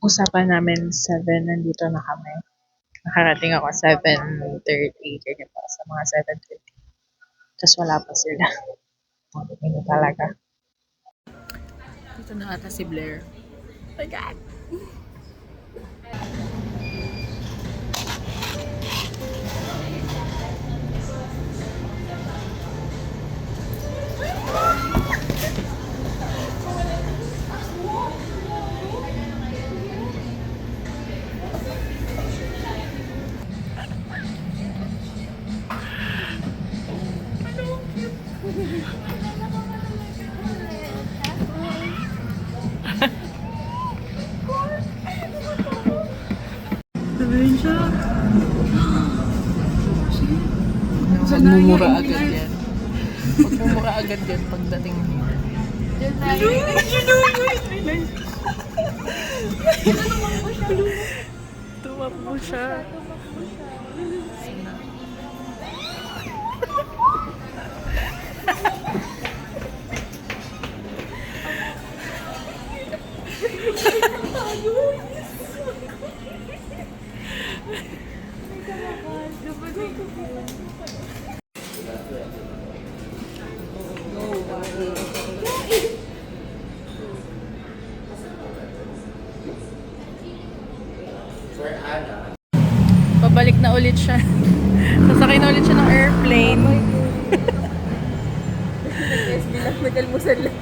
usapan namin 7, nandito na kami. Nakarating ako 7:30, ganyan pa, sa mga 7:50. Tapos wala pa sila. Ano talaga. Dito na ata si Blair. Oh my God! Sabihin siya. Magmumura agad yan. Magmumura agad yan pagdating dito. Tumakbo siya. Pabalik na ulit siya. Sasakay na ulit siya ng airplane. SB lang, nag-almusal lang.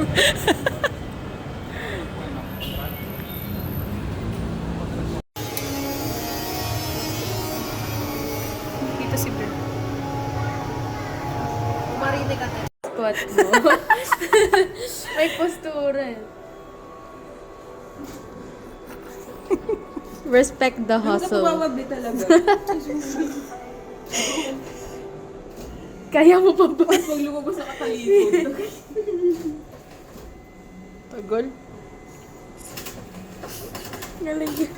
Dito si Blair. Marinig ka tayo. Squat mo. May postura. Respect the hustle. Kumawagli talaga. Kaya mo pa ba? Pag lumabas sa kakalikod. Tagol. Galing yun.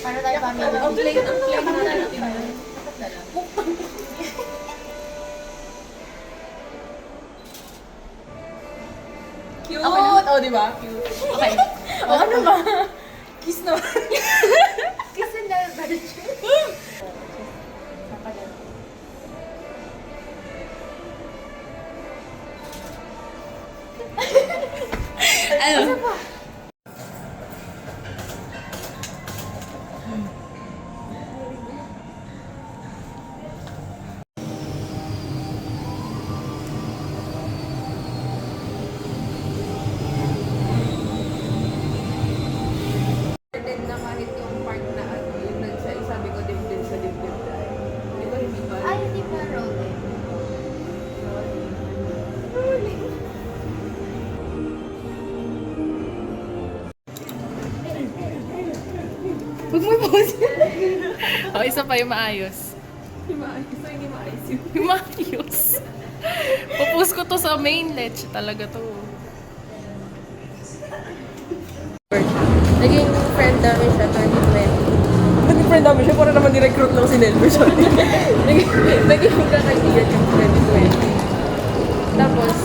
Para tayo family. Ang plane na natin. Cute! Oh, di ba? Cute. Okay. Oh, ano ba? Kiss na. Kiss and then, Ano? Na kahit yung part na ano, yung sabi ko dibdib sa dibdib tayo. Di ba hindi ba? Ay, hindi pa rolling. Huwag mo pause. O, isa pa yung maayos. Hindi maayos. So, hindi maayos yun. Yung maayos. Pupus ko to sa main leche talaga to. Naging friend namin siya 2020. Naging friend namin siya para naman ni-recruit lang si Nelver siya. Naging kakaibigan yung 2020. Tapos,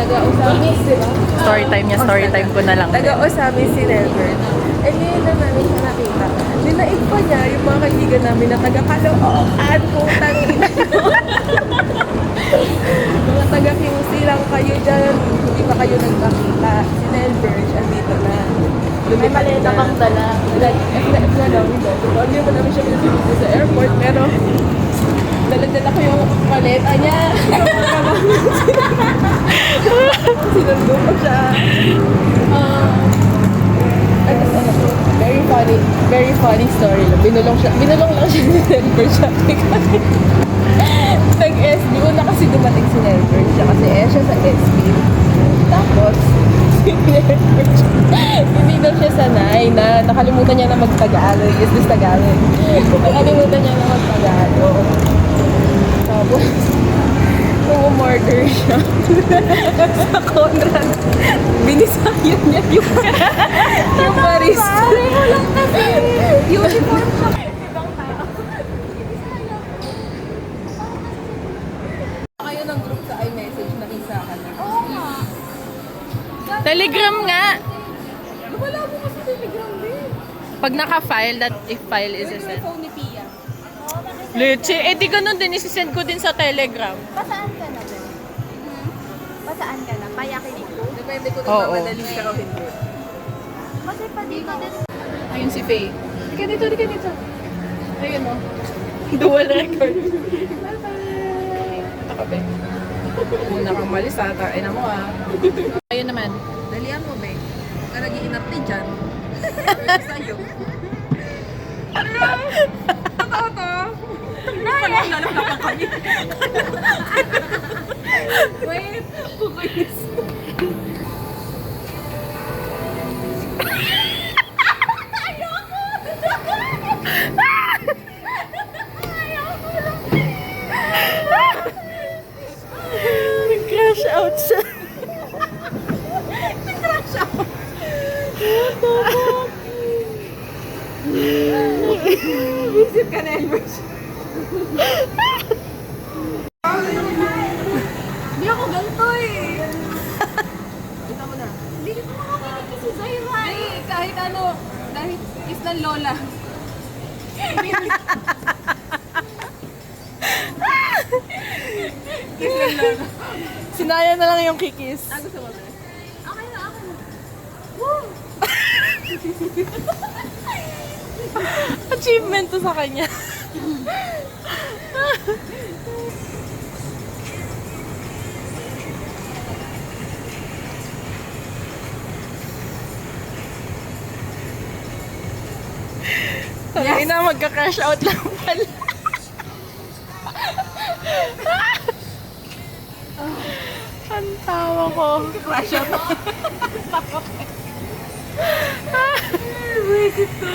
taga-Osamis, di ba? Story time niya, story time ko na lang. Taga-Osamis si Nelbert. Eh, ngayon na namin siya nakita. Dinaig pa niya yung mga kaibigan namin na taga-Caloocan, putang ina. Mga taga-QC lang kayo dyan. Hindi pa kayo nagkakita. Si Nelbert, siya dito na. May maleta pang dala. FF na lang ito. Hindi mo namin siya pinasulit sa airport, pero dala-dala ko yung maleta niya. Sinundo ko siya. Very funny story lang. Binulong lang siya ni Nelbert siya. Nag-SB. Una kasi dumating si Nelbert siya kasi siya sa SB. Tapos, si Nelbert hindi daw siya sanay na nakalimutan niya na mag-Tagalog. Is this Tagalog? Nakalimutan niya na mag-Tagalog. Tapos, nung umorder siya sa Conrad, binisayan niya yung barista. Pareho lang kasi. Uniform siya. Kayo ng group sa iMessage, nakisa ka na. Oo nga. Telegram nga. Wala mo kasi Telegram din. Pag naka-file, that if file is Yung send. phone ni Pia. Leche, eh di ganun din, isisend ko din sa Telegram. Pasaan ka na ba? Pasaan ka na? Kaya kinig ko? Depende kung Oo. nagmamadali siya o hindi. Kasi pa dito din. Ayun si Faye. Di ka dito, di ka dito. Ayun o. Dual record. Bye-bye. Ito ka, Be. Muna kang malis ha. Tain mo ha. Ayun naman. Dalian mo, Be. Huwag ka nag-iinap din dyan. Sabi sa'yo. Totoo to. Parang lalaplakan kami. Wait. Kukuyos. Nag-crash out siya. Visit ka na, Elbert. Hindi ako ganito eh. Kita mo na. Hindi ko makakinig kasi sa'yo ha. Hey, kahit ano, kahit kiss ng lola. Kiss ng lola. Sinaya na lang yung kikis. Ah, gusto mo ba? Okay na, okay na. Achievement to sa kanya. Yes. Na magka-crash out lang pala. Ang tawa ko. Crush out. Visit to.